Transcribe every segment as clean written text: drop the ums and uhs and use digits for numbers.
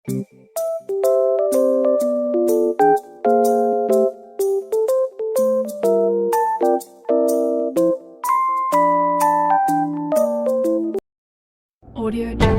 Audio Jungle.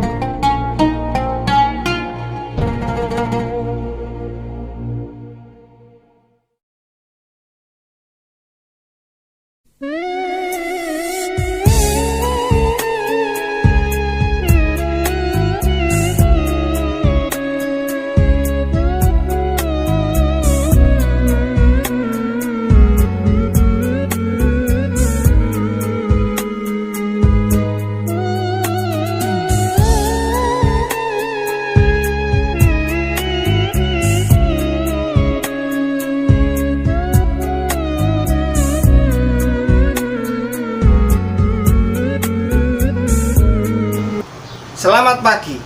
Selamat pagi.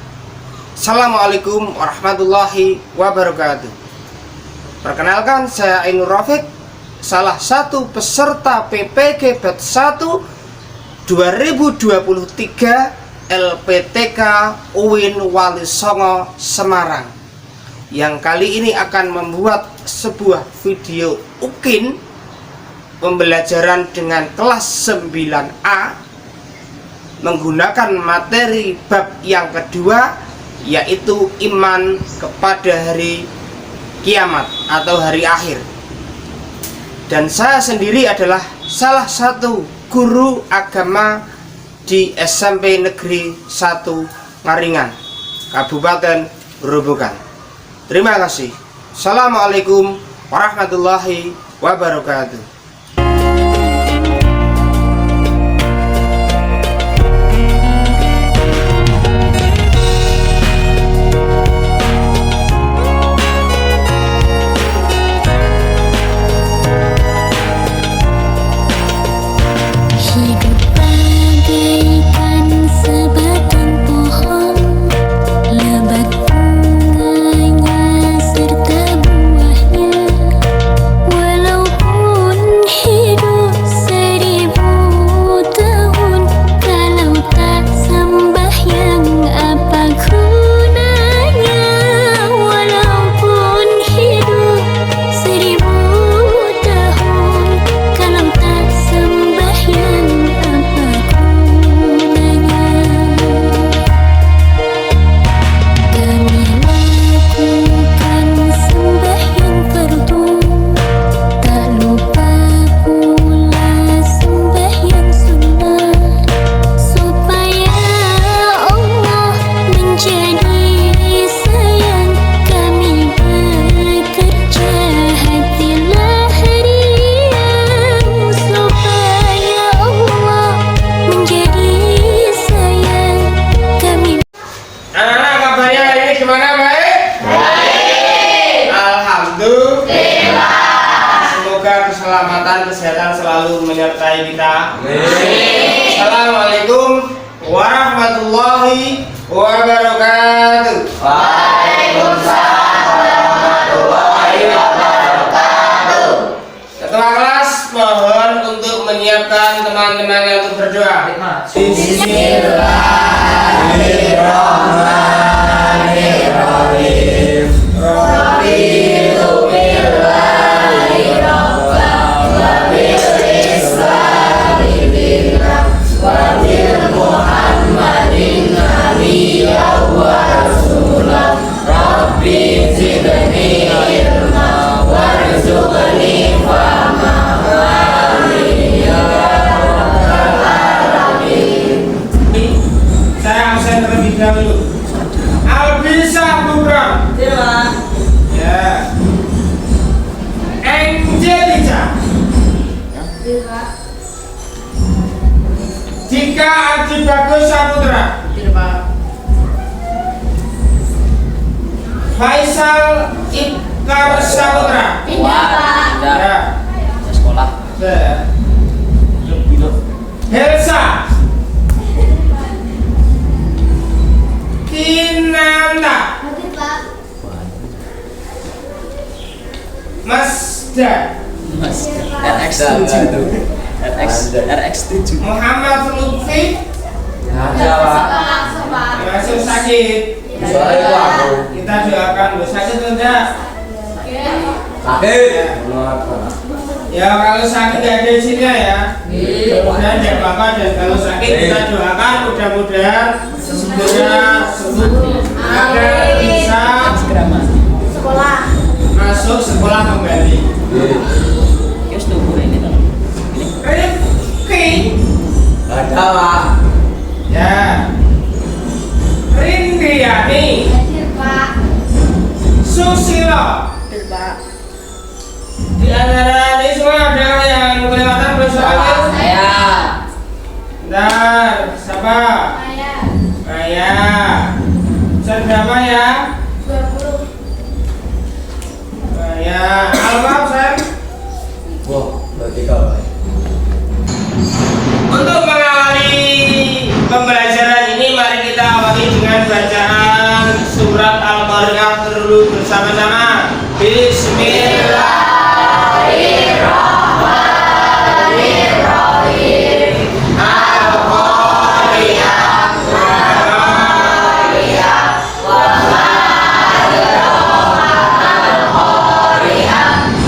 Assalamualaikum warahmatullahi wabarakatuh. Perkenalkan, saya Ainur Rafiq, salah satu peserta PPG Batch 1 2023 LPTK UIN Wali Songo Semarang, yang kali ini akan membuat sebuah video UKIN pembelajaran dengan kelas 9A menggunakan materi bab yang kedua, yaitu iman kepada hari kiamat atau hari akhir. Dan saya sendiri adalah salah satu guru agama di SMP Negeri 1 Ngaringan, Kabupaten Grobogan. Terima kasih. Assalamualaikum warahmatullahi wabarakatuh. Gimana, baik? Baik. Alhamdulillah. Semoga keselamatan, kesehatan selalu menyertai kita. Amin. Assalamualaikum warahmatullahi wabarakatuh. Waalaikumsalam warahmatullahi wabarakatuh. Ketua kelas mohon untuk menyiapkan teman-temannya untuk berdoa. Bismillahirrahmanirrahim. Raditu billahi rabban wa bil islami dinan wa bil muhammadin nabiyyan wa rasulan. Rabbi zidni ilma warzuqni fahma. Amin ya rabbal alamin. Saya absen terlebih dahulu. Albisa bukan? Iya. Ya. Angelica. Iya. Jika Aji Bagus Saputra. Iya. Faisal Ibkar Saputra. Iya, Pak. Ya. Sekolah. Ya. Helsa. Kinanta. Masda. RX7 Muhammad Lutfi. Ada, Pak. Masuk sakit. Soalnya itu aku. Kita enggak? Sakit. Ya kalau sakit nggak ada isinya ya. Mudah-mudahan tidak apa-apa, dan kalau sakit kita doakan mudah-mudahan segera sembuh agar bisa Sekolah. masuk sekolah kembali. Rifki. Ada Pak. Ya. Rindiani. Hadir Pak. Susilo. Hadir Pak. Di antara ini semua ada yang kelewatan belum soalnya? Saya. Bentar, siapa? Saya. Saya. Berapa ya? 20. Saya. Almam, Sam. Wah, berarti kau. Untuk mengawali pembelajaran ini, mari kita awali dengan bacaan surat Al-Qari'ah dulu bersama-sama. Bismillahirrahmanirrahim. Al-Qari'ah.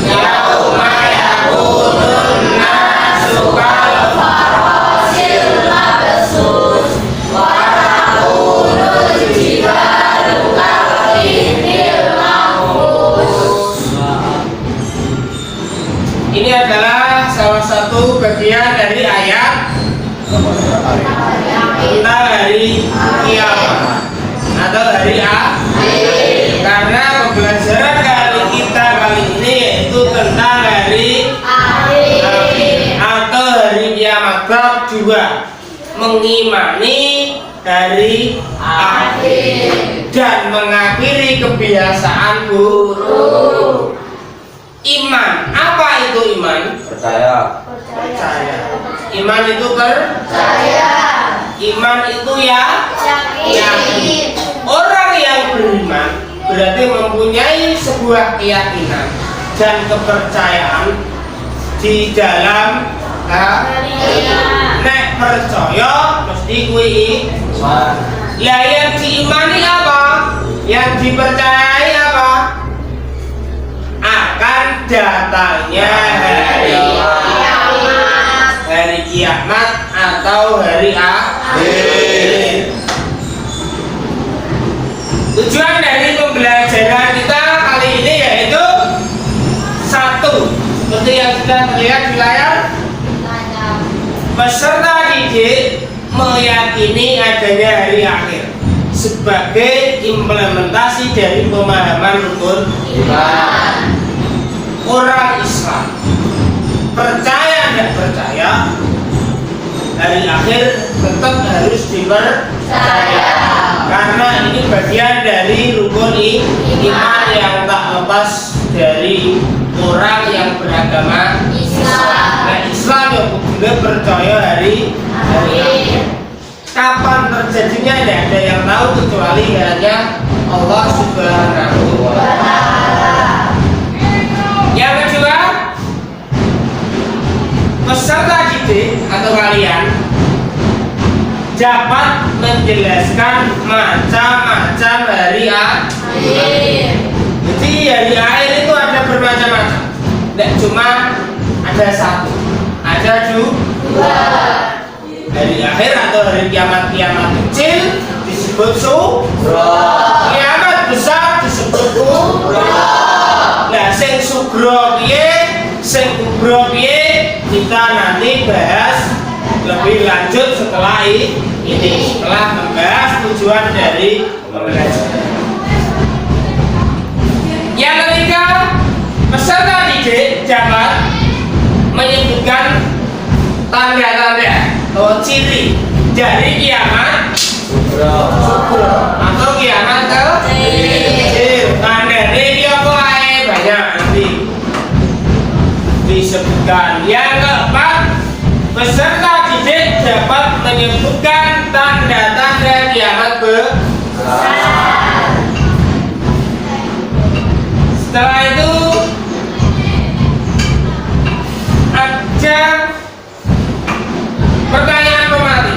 Yauma yakunun nasu kal Ini adalah salah satu bagian dari ayat tentang hari kiamat atau hari akhir. Karena pembelajaran kali ini yaitu tentang hari akhir atau hari kiamat. Bab 2, mengimani hari akhir dan mengakhiri kebiasaan buruk. Iman, apa itu iman? Percaya. Percaya. Iman itu Percaya. Iman itu ya yakin. Orang yang beriman berarti mempunyai sebuah keyakinan dan kepercayaan di dalam nek percaya mesti kuwi iman. Ya yang diimani apa? Yang dipercayai apa? Akan datangnya hari kiamat atau hari akhir. Tujuan dari pembelajaran kita kali ini yaitu satu, seperti yang sudah terlihat di layar, peserta didik meyakini adanya hari akhir sebagai implementasi dari pemahaman rukun iman. Orang Islam percaya tidak percaya, hari akhir tetap harus dipercaya karena ini bagian dari rukun iman yang tak lepas dari orang yang beragama Islam. Nah, Islam yang juga percaya hari akhir. Kapan terjadinya tidak ada yang tahu kecuali hanya Allah Subhanahu wa Ta'ala. Yang kedua, peserta didik atau kalian dapat menjelaskan macam-macam hari akhir. Jadi hari akhir itu ada bermacam-macam, tidak cuma ada satu, ada dua. Hari akhir atau hari kiamat kecil disebut sugro, kiamat besar disebut kubro. Nah, sing sugro piye, sing kubro piye, kita nanti bahas lebih lanjut setelah ini, setelah membahas tujuan dari pembelajaran. Yang ketiga, peserta didik dapat menyebutkan tanda-tanda atau ciri dari kiamat sugro atau kiamat kecil. Tanda ini apa ae banyak nanti disebutkan. Yang keempat, peserta didik dapat menyebutkan tanda-tanda kiamat besar. Setelah itu ada pertanyaan pemati.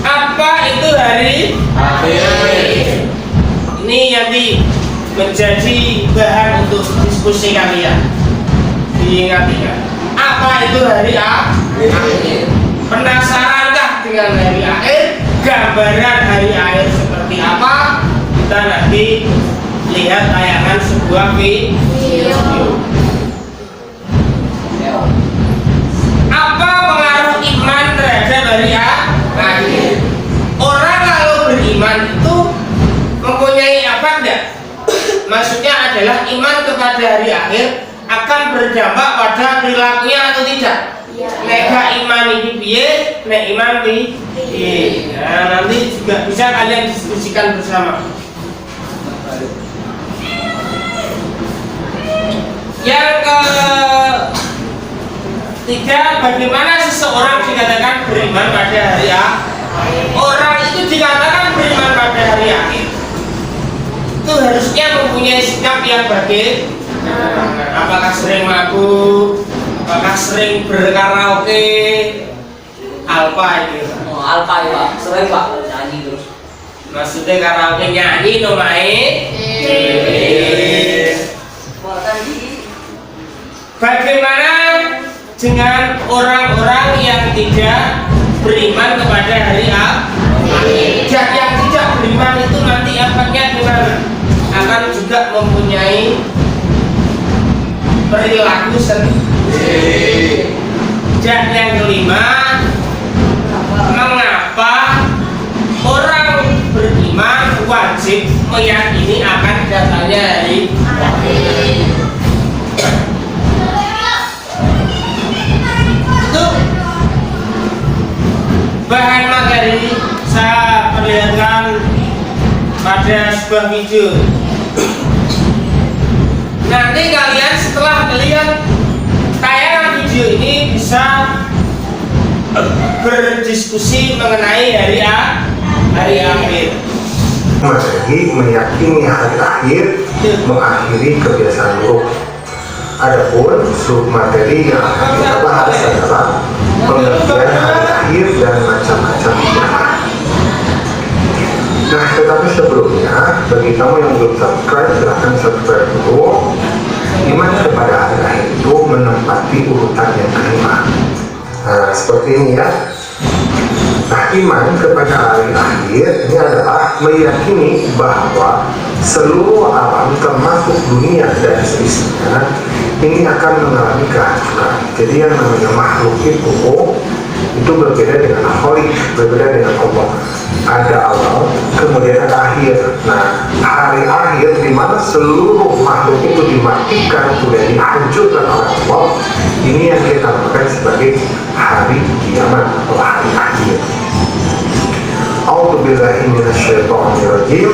Apa itu hari akhir? Ini ini nanti menjadi bahan untuk diskusi kalian. Diingat-ingat, apa itu hari akhir? Penasarankah dengan hari akhir? Gambaran hari akhir seperti apa? Kita nanti lihat tayangan sebuah video. Apa pengaruh iman terhadap hari akhir? Orang kalau beriman itu mempunyai apa enggak? Maksudnya adalah iman kepada hari akhir akan berdampak pada perilakunya atau tidak? Neka iman ini biye, nek iman biye. Nah, nanti juga bisa kalian diskusikan bersama. Yang ketiga, bagaimana seseorang dikatakan beriman pada hari akhir? Orang itu dikatakan beriman pada hari akhir itu harusnya mempunyai sikap yang bagaimana? Apakah sering mabuk? Apakah sering berkaraoke? Alpa itu. Oh, Alpa ya Pak, sering Pak nyanyi terus. Maksudnya karaoke nyanyi no mae? Bagaimana dengan orang-orang yang tidak beriman kepada hari akhir? Yang tidak beriman itu nanti efeknya gimana? Akan juga mempunyai perilaku sendiri. Dan yang kelima, mengapa orang beriman wajib meyakini akan datangnya hari akhir? Itu bahan materi saya perlihatkan pada sebuah video. Nanti kalian setelah melihat tayangan video ini bisa berdiskusi mengenai hari akhir. Materi meyakini hari akhir mengakhiri kebiasaan buruk. Adapun submateri yang akan kita bahas adalah pengertian hari akhir dan macam-macam ibadah. Nah, tetapi sebelumnya, bagi kamu yang belum subscribe, silahkan subscribe dulu. Iman kepada hari akhir itu menempati urutan yang kelima. Nah, seperti ini ya. Nah, iman kepada hari akhir ini adalah meyakini bahwa seluruh alam termasuk dunia dan seisinya ini akan mengalami kehancuran. Jadi yang namanya makhluk itu berbeda dengan kholik, berbeda dengan Allah. Ada awal, kemudian ada akhir. Nah, hari akhir di mana seluruh makhluk itu dimatikan, kemudian dihancurkan oleh Allah, ini yang kita namakan sebagai hari kiamat atau hari akhir. A'udzubillahi minasyaitonirrajim.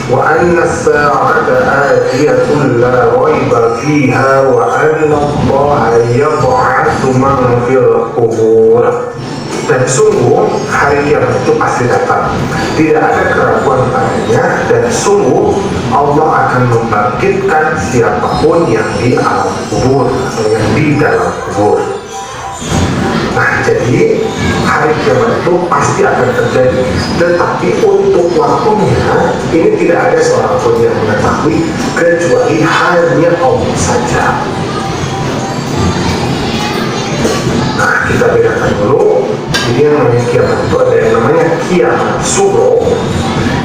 Wa anna as-sa'ata atiyatun la raiba fiha wa anna Allaha yab'atsu man fil qubur. Dan sungguh hari kiamat itu pasti datang, tidak ada keraguan padanya, dan sungguh Allah akan membangkitkan siapapun yang di alam kubur atau yang di dalam kubur. Nah, jadi hari kiamat itu pasti akan terjadi, tetapi untuk waktunya ini tidak ada seorang pun yang mengetahui kecuali hanya Allah saja. Nah, kita bedakan dulu. Ini yang namanya kiamat itu ada yang namanya kiamat sugro,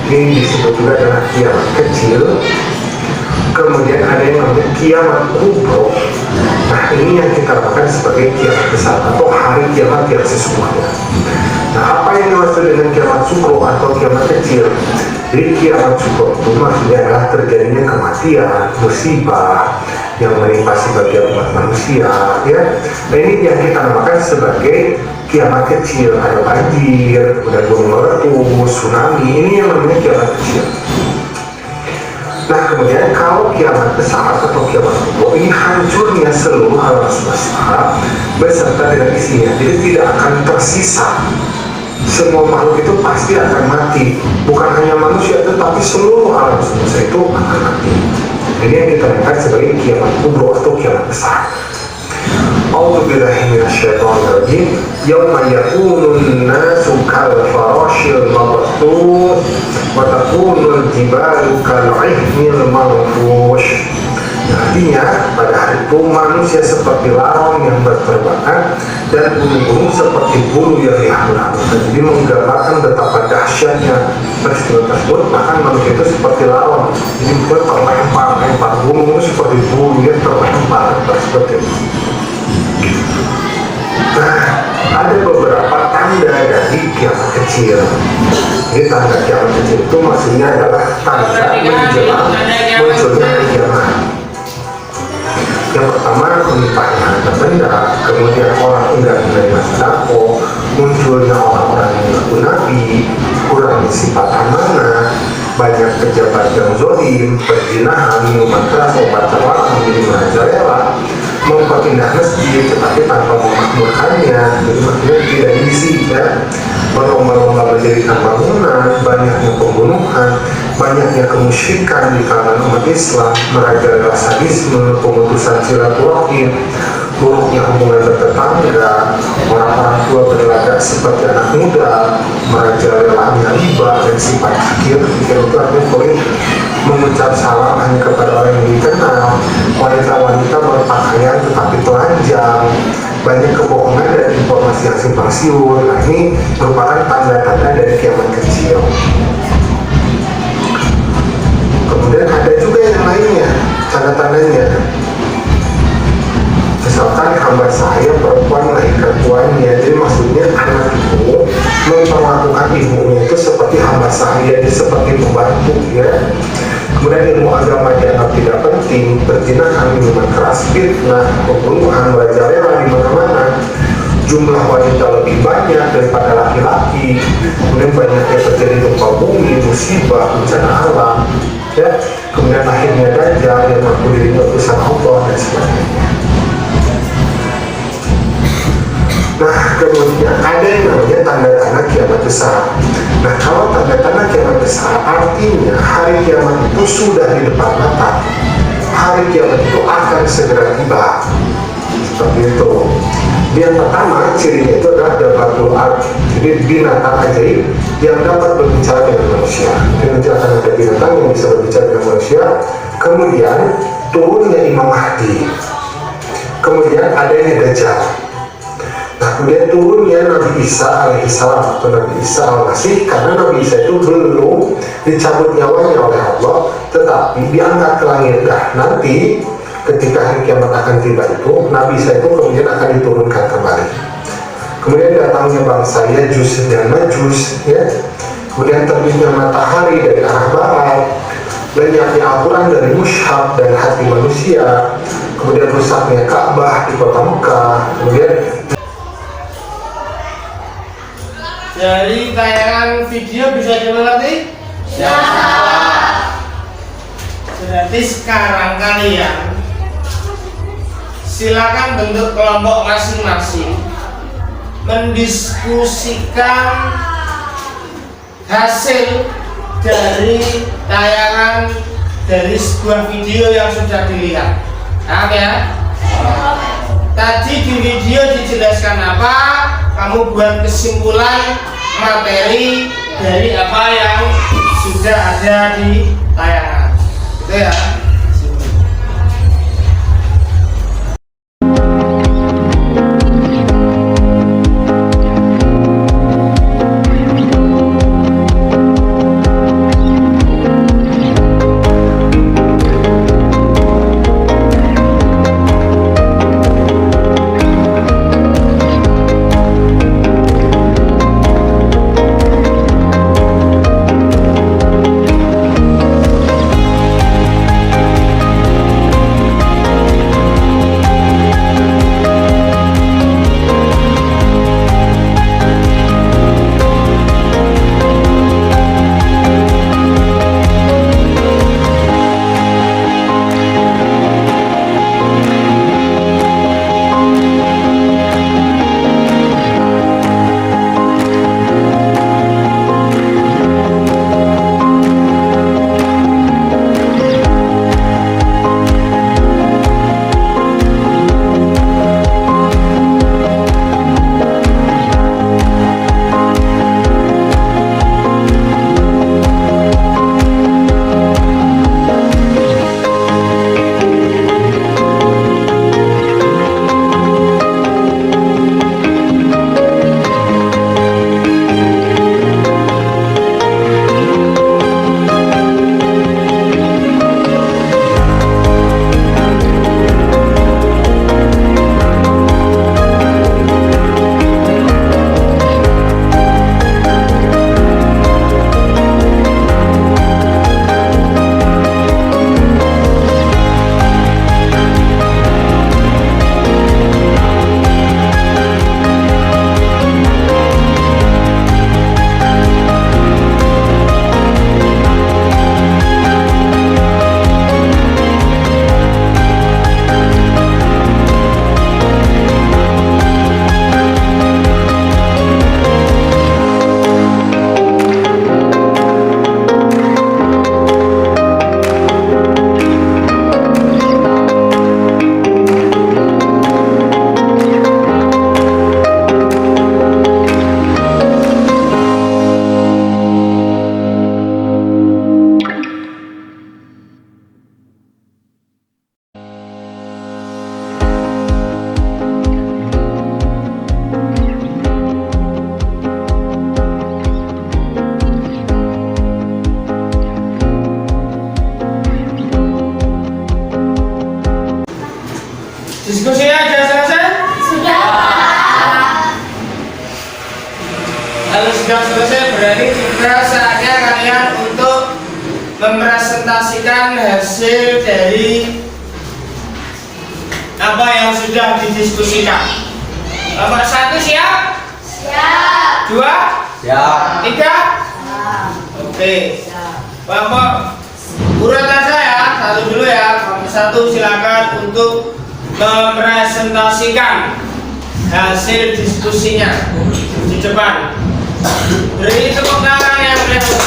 ini disebut juga dengan kiamat kecil. Kemudian ada yang namanya kiamat kubro. Nah, ini yang kita katakan sebagai kiamat besar atau hari kiamat yang sesungguhnya. Nah, apa yang dimaksud dengan kiamat sugro atau kiamat kecil? Jadi kiamat sugro itu maksudnya adalah terjadinya kematian, musibah yang menimpa sebagian umat manusia, ya. Nah, ini yang kita namakan sebagai kiamat kecil. Ada banjir, kemudian gunung meletus, tsunami, ini yang namanya kiamat kecil. Nah, kemudian kalau kiamat besar atau kiamat kubro, ini hancurnya seluruh alam semesta beserta dengan isinya. Jadi tidak akan tersisa. Semua makhluk itu pasti akan mati. Bukan hanya manusia, tetapi seluruh alam semesta itu akan mati. Ini yang kita lihat sebagai kiamat kubro atau kiamat besar. A'udzu billahi minasyaitonir rajim. Yauma yakunun nasu kal farashil mabthus wa takunul jibalu kal 'ihnil manfush. Artinya pada hari itu manusia seperti larang yang berterbangan dan gunung-gunung seperti bulu yang dihangat. Jadi menggambarkan betapa dahsyatnya peristiwa tersebut. Bahkan manusia itu seperti larang, jadi terlempar gunung itu seperti bulu yang terlempar seperti itu. Nah, ada beberapa tanda dari kiamat kecil. Jadi tanda kiamat kecil itu maksudnya adalah tanda menjelang munculnya hari kiamat. Yang pertama, melimpahnya harta benda, kemudian orang enggan menerima sedekah, munculnya orang-orang yang mengaku nabi, kurangnya sifat amanah, banyak pejabat yang zalim, perzinahan, minuman keras, obat terlarang menjadi merajalela, memperpindah masjid tetapi tanpa memakmurkannya, jadi maksudnya tidak diisi ya, berlomba-lomba mendirikan bangunan, banyaknya pembunuhan, banyaknya kemusyrikan di kalangan umat Islam, merajalela sadisme, pemutusan silaturahim, buruknya hubungan bertetangga, orang-orang tua berlagak seperti anak muda, merajalelanya riba dan sifat hakir. Itu artinya boleh mengucap salam hanya kepada orang yang dikenal, wanita-wanita berpakaian tetapi telanjang, banyak kebohongan dan informasi yang simpang siur. Nah, ini merupakan tanda-tanda dari kiamat kecil. Kemudian ada juga yang lainnya, tanda-tandanya. Misalkan hamba saya perempuan melahirkan tuannya, jadi maksudnya anak itu memperlakukan ibunya itu seperti hamba saya, seperti pembantu ya. Kemudian ilmu agama dianggap tidak penting, perzinahan, minuman keras, fitnah, pembunuhan, merajalela di mana-mana. Jumlah wanita lebih banyak daripada laki-laki, kemudian banyaknya terjadi gempa bumi, musibah, bencana alam, ya. Kemudian akhirnya Dajjal yang mengaku dirinya utusan Allah dan sebagainya. Nah, kemudian ada yang namanya tanda-tanda kiamat besar. Nah, kalau tanda-tanda kiamat besar artinya hari kiamat itu sudah di depan mata. Hari kiamat itu akan segera tiba. Seperti itu. Yang pertama, cirinya itu adalah dabatul ard. Jadi binatang ajaib yang dapat berbicara dengan manusia. Jadi nanti akan ada binatang yang bisa berbicara dengan manusia. Kemudian turunnya Imam Mahdi. Kemudian adanya Dajjal. Nah, kemudian turunnya Nabi Isa alaihissalam atau Nabi Isa al-Masih, karena Nabi Isa itu belum dicabut nyawanya oleh Allah, tetapi diangkat ke langit. Nah, nanti ketika hari kiamat akan tiba itu, Nabi Isa itu kemudian akan diturunkan kembali. Kemudian datangnya bangsa Yajus dan Majus, ya. Kemudian terbitnya matahari dari arah barat, lenyapnya Al-Quran dari mushaf dan hati manusia, kemudian rusaknya Ka'bah di kota Mekah, kemudian dari tayangan video bisa dimengerti? Ya. Berarti sekarang kalian silakan bentuk kelompok masing-masing mendiskusikan hasil dari tayangan dari sebuah video yang sudah dilihat. Paham ya? Tadi di video dijelaskan apa, kamu buat kesimpulan materi dari apa yang sudah ada di tayangan. Itu ya. sudah selesai, berarti tinggal saatnya kalian untuk mempresentasikan hasil dari apa yang sudah didiskusikan. Nomor 1 siap? Siap. 2? Siap. 3? Oke. Kelompok urutan saya, satu dulu ya. Nomor 1 silakan untuk mempresentasikan hasil diskusinya di depan. Beri tepuk tangan yang meriah.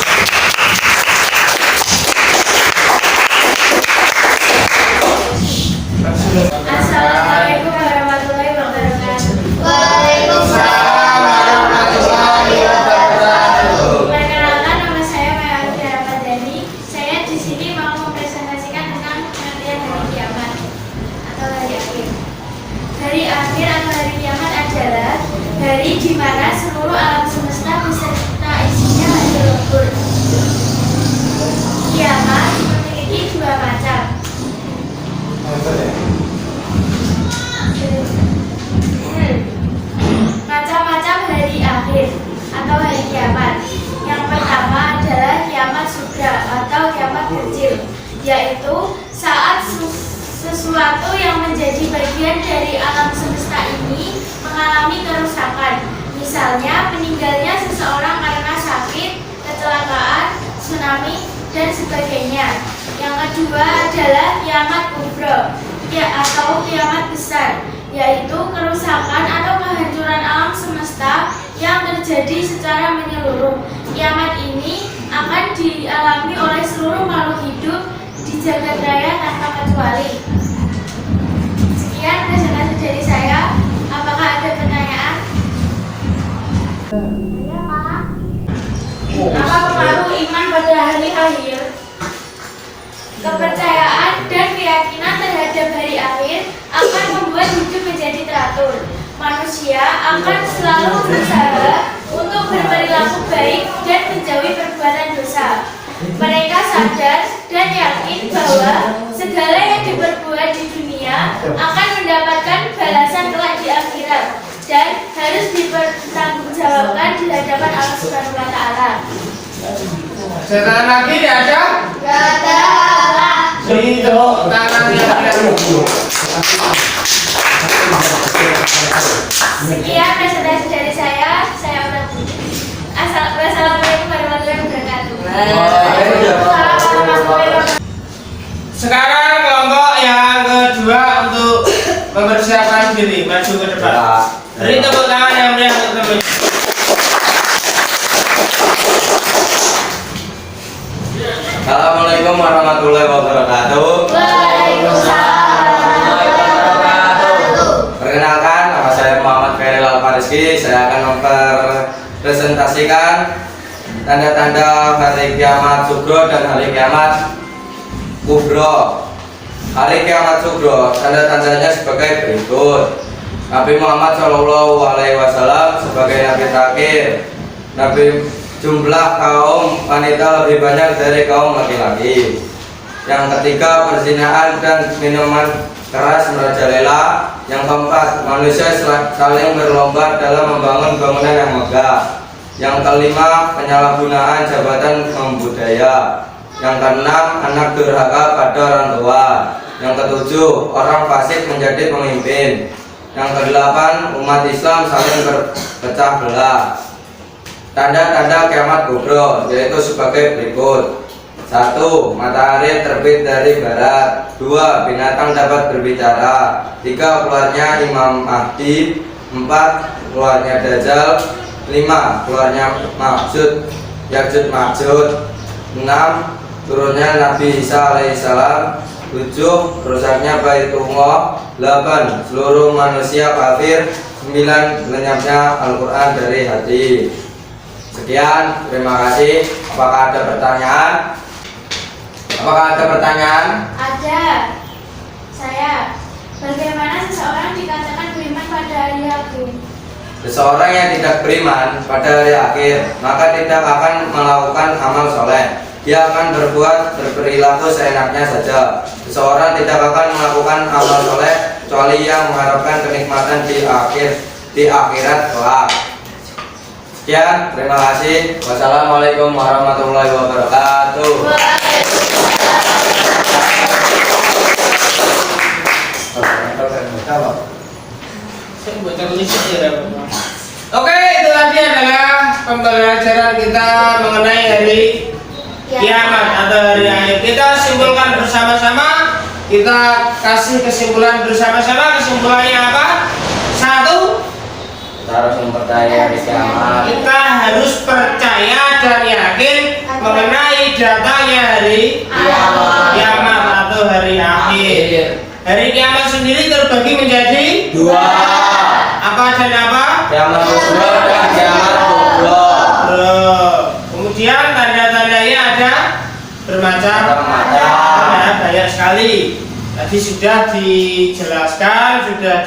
Assalamualaikum warahmatullahi wabarakatuh. Waalaikumsalam warahmatullahi wabarakatuh. Perkenalkan, nama saya Maya Ramadhani. Saya di sini mau mempresentasikan tentang pengertian hari kiamat atau hari akhir. Hari akhir atau hari kiamat adalah hari di mana seluruh alam semesta beserta isinya hancur lebur. Kiamat memiliki dua macam. Macam-macam hari akhir atau hari kiamat. Yang pertama adalah kiamat sugra atau kiamat kecil, yaitu saat sesuatu yang menjadi bagian dari alam semesta ini mengalami kerusakan. Misalnya meninggalnya seseorang karena sakit, kecelakaan, tsunami, dan sebagainya. Yang kedua adalah kiamat kubro atau kiamat besar, yaitu kerusakan atau kehancuran alam semesta yang terjadi secara menyeluruh. Kiamat ini akan dialami oleh seluruh makhluk hidup di jagat raya tanpa kecuali. Sekian presentasi dari saya. Apakah ada pertanyaan? Ya, Pak. Apa pengaruh iman pada hari akhir? Kepercayaan dan keyakinan terhadap hari akhir akan membuat hidup menjadi teratur. Manusia akan selalu berusaha untuk berperilaku baik dan menjauhi perbuatan dosa. Mereka sadar dan yakin bahwa segala yang diperbuat di dunia akan mendapatkan balasan kelak di akhirat dan harus dipertanggungjawabkan di hadapan Allah Subhanahu wa Ta'ala. Setelah lagi tidak ada? Gak ada. Beri tepuk tangan yang meriah. Sekian presentasi dari saya. Saya udah. Assalamualaikum warahmatullahi wabarakatuh. Sekarang kelompok yang kedua untuk mempersiapkan diri maju ke depan. Beri tepuk tangan yang meriah untuk teman. Assalamualaikum warahmatullahi wabarakatuh. Perkenalkan, nama saya Muhammad Khairil Al-Fariski. Saya akan mempresentasikan tanda-tanda hari kiamat sugro dan hari kiamat kubro. Hari kiamat sugro, tanda-tandanya sebagai berikut. Nabi Muhammad SAW sebagai nabi terakhir. Jumlah kaum wanita lebih banyak dari kaum laki-laki. Yang ketiga, perzinahan dan minuman keras merajalela. Yang keempat, manusia saling berlomba dalam membangun bangunan yang megah. Yang kelima, penyalahgunaan jabatan membudaya. Yang keenam, anak durhaka pada orang tua. Yang ketujuh, orang fasik menjadi pemimpin. Yang kedelapan, umat Islam saling berpecah belah. Tanda-tanda kiamat kubro yaitu sebagai berikut. 1. Matahari terbit dari barat. 2. Binatang dapat berbicara. 3. Keluarnya Imam Mahdi. 4. Keluarnya Dajjal. 5. Keluarnya Ya'juj Ma'juj. 6. Turunnya Nabi Isa alaihissalam. 7. Rusaknya Baitullah. 8. Seluruh manusia kafir. 9. Lenyapnya Al-Quran dari hati. Sekian, terima kasih. Apakah ada pertanyaan? Ada. Saya. Bagaimana seseorang dikatakan beriman pada hari akhir? Seseorang yang tidak beriman pada hari akhir maka tidak akan melakukan amal soleh. Dia akan berperilaku seenaknya saja. Seseorang tidak akan melakukan amal soleh kecuali yang mengharapkan kenikmatan di akhirat kelak. Sekian, terima kasih. Wassalamualaikum warahmatullahi wabarakatuh. Oke, itu tadi adalah pembelajaran kita mengenai hari kiamat atau hari akhir. Kita simpulkan bersama-sama, kita kasih kesimpulan bersama-sama. Kesimpulannya apa? Satu, Kita harus mempercayai hari kiamat. kita harus percaya dan yakin mengenai datangnya hari kiamat atau hari akhir. Hari kiamat sendiri terbagi menjadi Dua. apa dan apa? Kiamat kubro dan kiamat kubro. Kemudian tanda-tandanya ada bermacam-macam, ada banyak sekali. Tadi sudah dijelaskan, sudah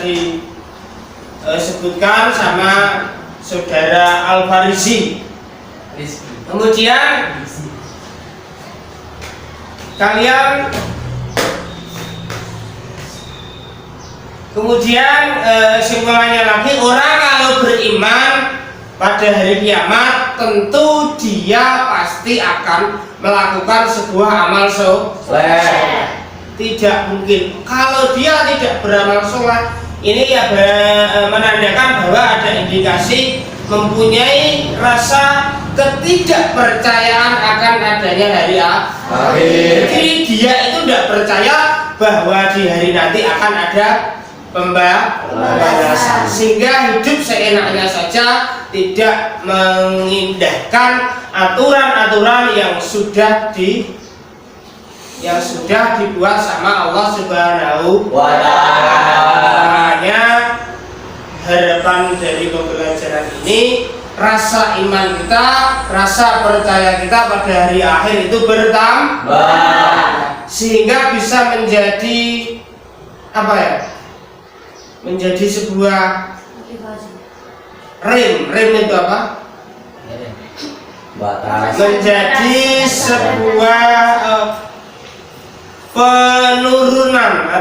disebutkan sama saudara Al-Farizi. Kemudian kalian simpulannya lagi, orang kalau beriman pada hari kiamat tentu dia pasti akan melakukan sebuah amal soleh. Tidak mungkin kalau dia tidak beramal soleh. Ini ya menandakan bahwa ada indikasi mempunyai rasa ketidakpercayaan akan adanya hari akhir. Jadi dia itu tidak percaya bahwa di hari nanti akan ada pembalasan, sehingga hidup seenaknya saja, tidak mengindahkan aturan-aturan yang sudah dibuat sama Allah Subhanahu wa Ta'ala. Makanya harapan dari pembelajaran ini, rasa iman kita, rasa percaya kita pada hari akhir itu bertambah, sehingga bisa menjadi apa ya? Menjadi sebuah rem itu apa? Batas. Menjadi sebuah penurunan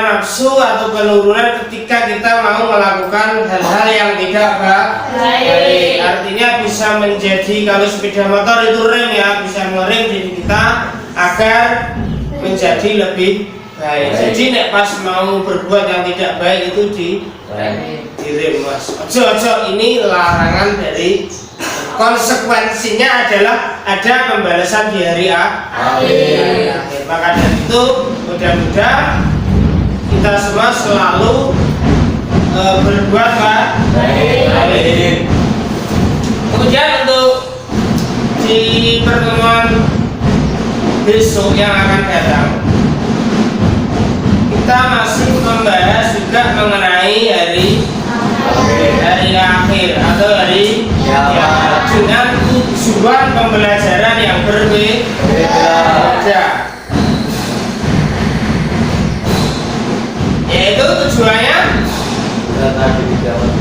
nafsu atau penurunan ketika kita mau melakukan hal-hal yang tidak baik. Artinya bisa menjadi, kalau sepeda motor itu rem ya, bisa merem diri kita agar menjadi lebih baik. Jadi nek pas mau berbuat yang tidak baik itu direm mas. Ojo ini larangan dari, konsekuensinya adalah ada pembalasan di hari akhir. Maka dari itu mudah-mudahan kita semua selalu berbuat baik. Kemudian untuk di pertemuan besok yang akan datang, kita masih membahas juga mengenai hari akhir atau hari kiamat dengan tujuan pembelajaran yang berbeda. Yaitu tujuannya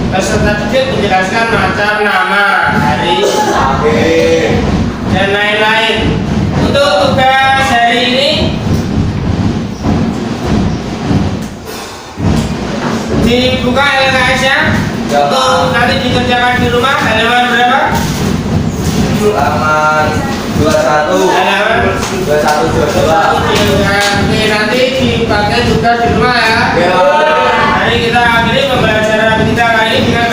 peserta didik menjelaskan macam nama hari akhir dan lain-lain. Untuk tugas hari ini dibuka LKS-nya untuk nanti dikerjakan di rumah. Halaman berapa? Halaman 21. Halaman 21. Oke, nanti dipakai juga di rumah ya. Mari kita akhiri pembelajaran kita kali ini dengan